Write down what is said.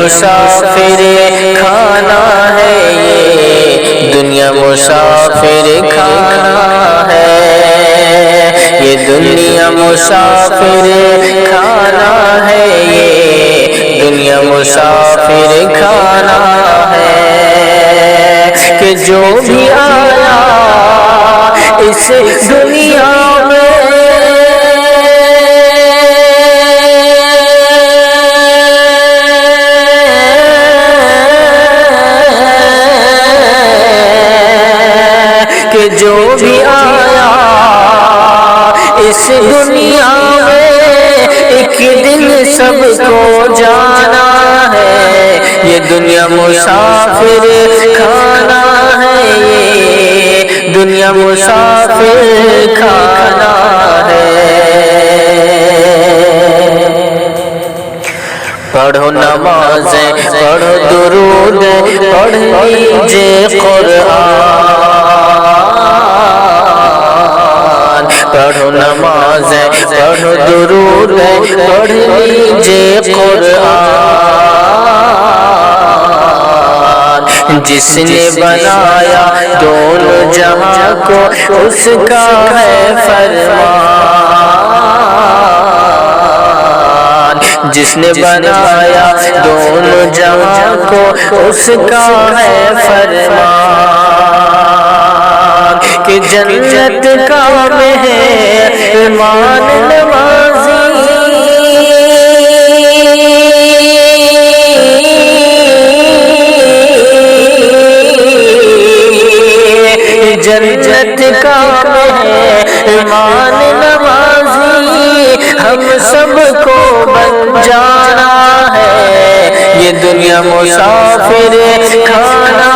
مسافر کھانا ہے، یہ دنیا مسافر کھانا ہے، یہ دنیا مسافر کھانا ہے، یہ دنیا مسافر کھانا ہے، کہ جو بھی آیا اس دنیا میں کہ جو بھی آیا اس دنیا میں ایک دن سب کو جانا ہے، یہ دنیا مسافر کھانا ہے، یہ دنیا مسافر کھانا ہے۔ پڑھو نمازیں، پڑھو درود، پڑھ لیجئے قرآن، پڑھو نمازیں، پڑھو درود، پڑھ لیجئے قرآن، جس نے بنایا دونوں جہاں کو اس کا ہے فرمان، جس نے بنایا دونوں جہاں کو اس کا ہے فرمان، کہ جنت کا مہمان نوازی جنت کا مہمان نوازی ہم سب کو بن جانا ہے، یہ دنیا مسافر کھانا